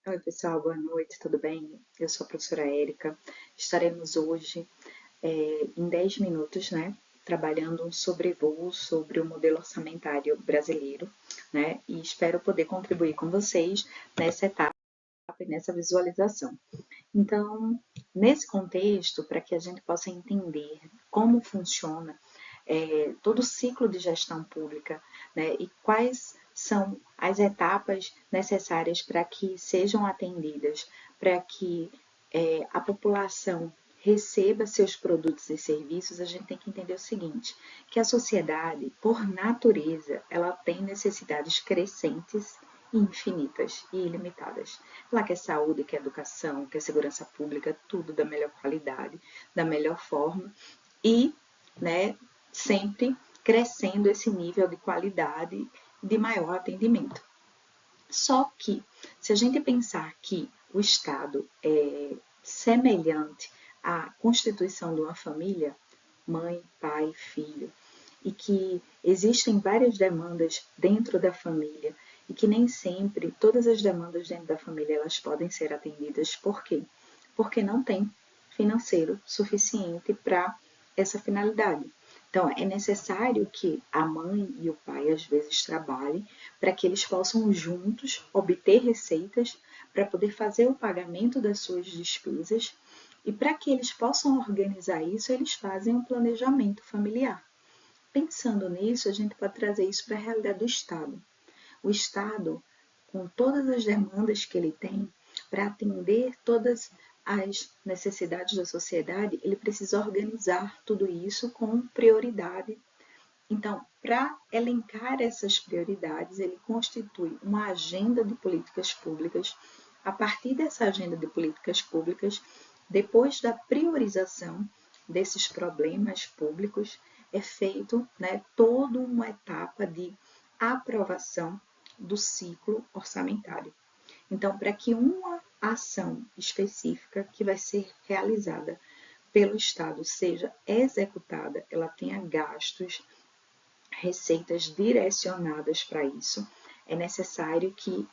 Oi, pessoal, boa noite, tudo bem? Eu sou a professora Érica. Estaremos hoje, em 10 minutos, né, trabalhando um sobrevoo sobre o modelo orçamentário brasileiro, né, e espero poder contribuir com vocês nessa etapa e nessa visualização. Então, nesse contexto, para que a gente possa entender como funciona todo o ciclo de gestão pública, né, e quais são as etapas necessárias para que sejam atendidas, para que a população receba seus produtos e serviços, a gente tem que entender o seguinte, que a sociedade, por natureza, ela tem necessidades crescentes infinitas e ilimitadas. Ela quer saúde, quer educação, quer segurança pública, tudo da melhor qualidade, da melhor forma e, né, sempre crescendo esse nível de qualidade de maior atendimento. Só que, se a gente pensar que o Estado é semelhante à constituição de uma família, mãe, pai, filho, e que existem várias demandas dentro da família e que nem sempre todas as demandas dentro da família elas podem ser atendidas. Por quê? Porque não tem financeiro suficiente para essa finalidade. Então, é necessário que a mãe e o pai às vezes trabalhem para que eles possam juntos obter receitas para poder fazer o pagamento das suas despesas e para que eles possam organizar isso, eles fazem um planejamento familiar. Pensando nisso, a gente pode trazer isso para a realidade do Estado. O Estado, com todas as demandas que ele tem, para atender todas as necessidades da sociedade, ele precisa organizar tudo isso com prioridade. Então, para elencar essas prioridades, ele constitui uma agenda de políticas públicas. A partir dessa agenda de políticas públicas, depois da priorização desses problemas públicos, é feito, né, toda uma etapa de aprovação do ciclo orçamentário. Então, para que uma ação específica que vai ser realizada pelo Estado seja executada, ela tenha gastos, receitas direcionadas para isso, é necessário que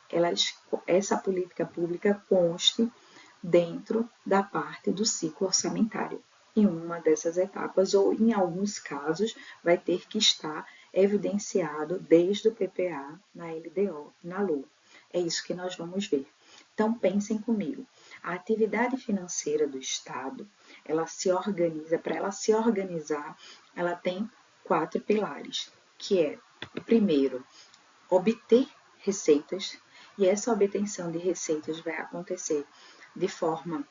essa política pública conste dentro da parte do ciclo orçamentário. Em uma dessas etapas, ou em alguns casos, vai ter que estar evidenciado desde o PPA, na LDO, na LUA. É isso que nós vamos ver. Então, pensem comigo. A atividade financeira do Estado, ela se organiza, para ela se organizar, ela tem 4 pilares, que é, primeiro, obter receitas, e essa obtenção de receitas vai acontecer de forma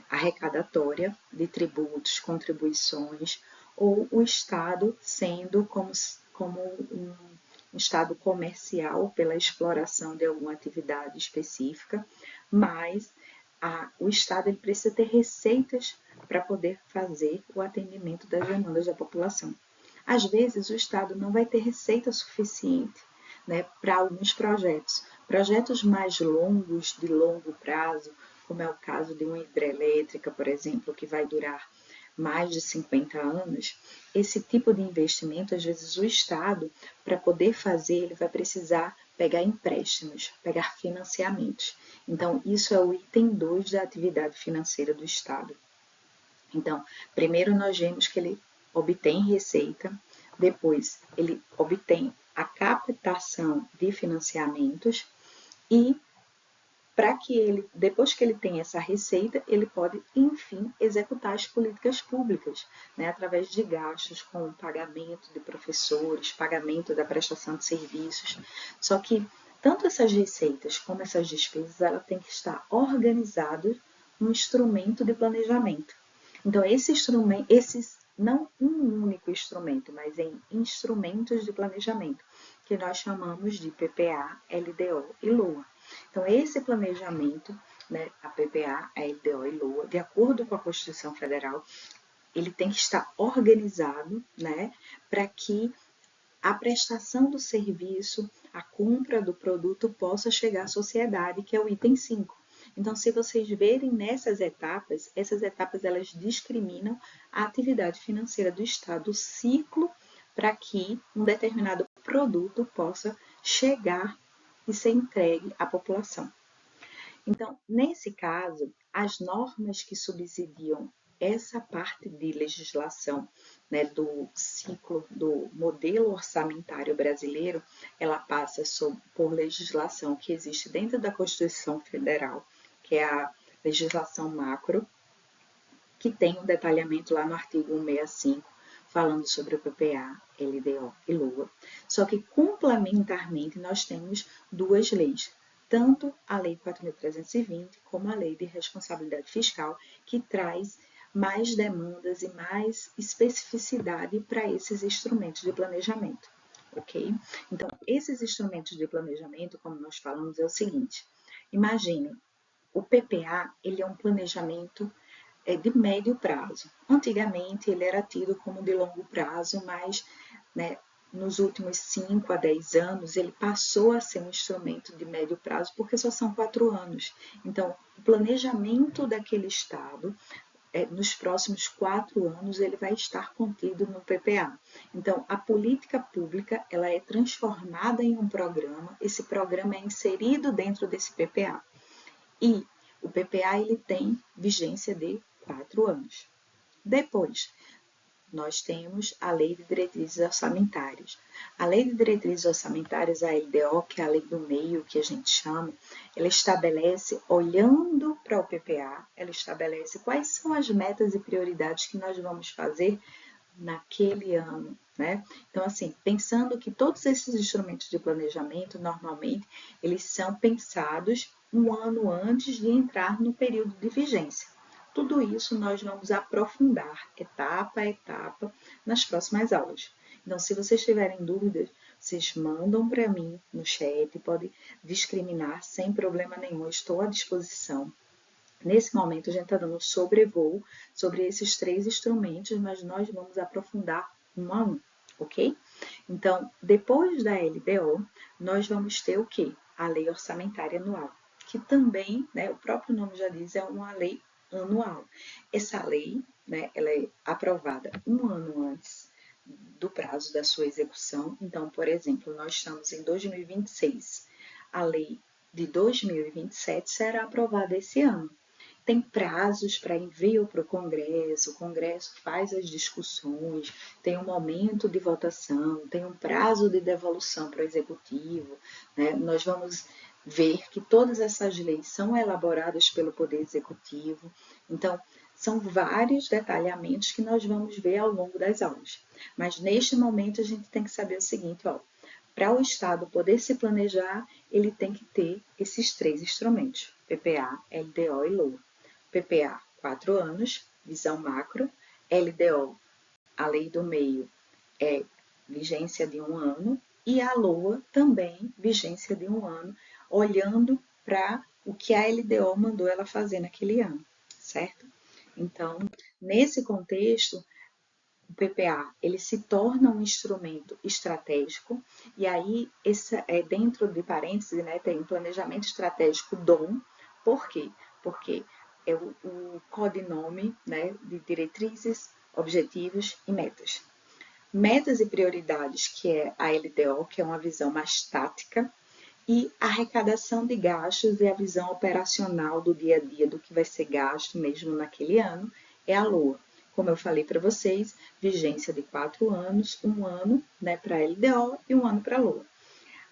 arrecadatória, de tributos, contribuições, ou o Estado sendo como um Estado comercial pela exploração de alguma atividade específica, mas o Estado ele precisa ter receitas para poder fazer o atendimento das demandas da população. Às vezes, o Estado não vai ter receita suficiente, né, para alguns projetos. Projetos mais longos, de longo prazo, como é o caso de uma hidrelétrica, por exemplo, que vai durar mais de 50 anos, esse tipo de investimento, às vezes o Estado, para poder fazer, ele vai precisar pegar empréstimos, pegar financiamentos. Então, isso é o item 2 da atividade financeira do Estado. Então, primeiro nós vemos que ele obtém receita, depois ele obtém a captação de financiamentos e para que ele, depois que ele tem essa receita, ele pode, enfim, executar as políticas públicas, né, através de gastos com pagamento de professores, pagamento da prestação de serviços. Só que tanto essas receitas como essas despesas, ela tem que estar organizado num instrumento de planejamento. Então, esses não um único instrumento, mas em instrumentos de planejamento, que nós chamamos de PPA, LDO e LOA. Então, esse planejamento, né, a PPA, a LDO e LOA, de acordo com a Constituição Federal, ele tem que estar organizado, né, para que a prestação do serviço, a compra do produto possa chegar à sociedade, que é o item 5. Então, se vocês verem nessas etapas, essas etapas elas discriminam a atividade financeira do Estado, o ciclo para que um determinado produto possa chegar e ser entregue à população. Então, nesse caso, as normas que subsidiam essa parte de legislação, né, do ciclo do modelo orçamentário brasileiro, ela passa por legislação que existe dentro da Constituição Federal, que é a legislação macro, que tem um detalhamento lá no artigo 165, falando sobre o PPA, LDO e LOA. Só que, complementarmente, nós temos duas leis, tanto a Lei 4.320 como a Lei de Responsabilidade Fiscal, que traz mais demandas e mais especificidade para esses instrumentos de planejamento, ok? Então, esses instrumentos de planejamento, como nós falamos, é o seguinte, imagine, o PPA, ele é um planejamento de médio prazo. Antigamente ele era tido como de longo prazo, mas, né, nos últimos 5 a 10 anos ele passou a ser um instrumento de médio prazo, porque só são 4 anos. Então, o planejamento daquele estado, nos próximos 4 anos, ele vai estar contido no PPA. Então, a política pública ela é transformada em um programa, esse programa é inserido dentro desse PPA. E o PPA ele tem vigência de 4 anos. Depois, nós temos a Lei de Diretrizes Orçamentárias. A Lei de Diretrizes Orçamentárias, a LDO, que é a Lei do Meio, que a gente chama, ela estabelece, olhando para o PPA, ela estabelece quais são as metas e prioridades que nós vamos fazer naquele ano, né? Então, assim, pensando que todos esses instrumentos de planejamento, normalmente, eles são pensados um ano antes de entrar no período de vigência. Tudo isso nós vamos aprofundar etapa a etapa nas próximas aulas. Então, se vocês tiverem dúvidas, vocês mandam para mim no chat, pode discriminar sem problema nenhum, estou à disposição. Nesse momento, a gente está dando um sobrevoo sobre esses 3 instrumentos, mas nós vamos aprofundar um a um, ok? Então, depois da LDO, nós vamos ter o quê? A Lei Orçamentária Anual, que também, né, o próprio nome já diz, é uma lei anual. Essa lei, né, ela é aprovada um ano antes do prazo da sua execução. Então, por exemplo, nós estamos em 2026. A lei de 2027 será aprovada esse ano. Tem prazos para envio para o Congresso faz as discussões, tem um momento de votação, tem um prazo de devolução para o Executivo. Né? Nós vamos ver que todas essas leis são elaboradas pelo Poder Executivo. Então, são vários detalhamentos que nós vamos ver ao longo das aulas. Mas neste momento a gente tem que saber o seguinte, ó, para o Estado poder se planejar, ele tem que ter esses 3 instrumentos, PPA, LDO e LOA. PPA, 4 anos, visão macro, LDO, a lei do meio, é vigência de 1 ano, e a LOA também vigência de 1 ano, olhando para o que a LDO mandou ela fazer naquele ano, certo? Então, nesse contexto, o PPA ele se torna um instrumento estratégico e aí dentro de parênteses, né, tem um planejamento estratégico DOM. Por quê? Porque é o codinome, né, de diretrizes, objetivos e metas. Metas e prioridades, que é a LDO, que é uma visão mais tática, e arrecadação de gastos e a visão operacional do dia a dia do que vai ser gasto mesmo naquele ano é a LOA. Como eu falei para vocês, vigência de 4 anos, 1 ano, né, para a LDO e 1 ano para a LOA.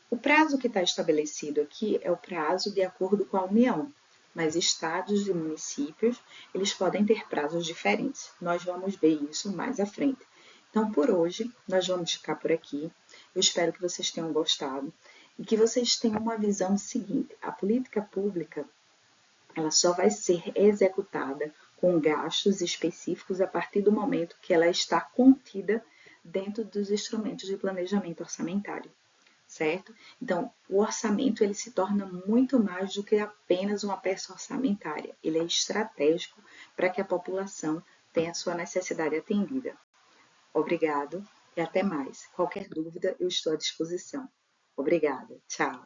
O prazo que está estabelecido aqui é o prazo de acordo com a União, mas estados e municípios, eles podem ter prazos diferentes. Nós vamos ver isso mais à frente. Então, por hoje, nós vamos ficar por aqui. Eu espero que vocês tenham gostado e que vocês tenham uma visão seguinte: a política pública ela só vai ser executada com gastos específicos a partir do momento que ela está contida dentro dos instrumentos de planejamento orçamentário, certo? Então, o orçamento ele se torna muito mais do que apenas uma peça orçamentária. Ele é estratégico para que a população tenha a sua necessidade atendida. Obrigado e até mais. Qualquer dúvida, eu estou à disposição. Obrigada. Tchau.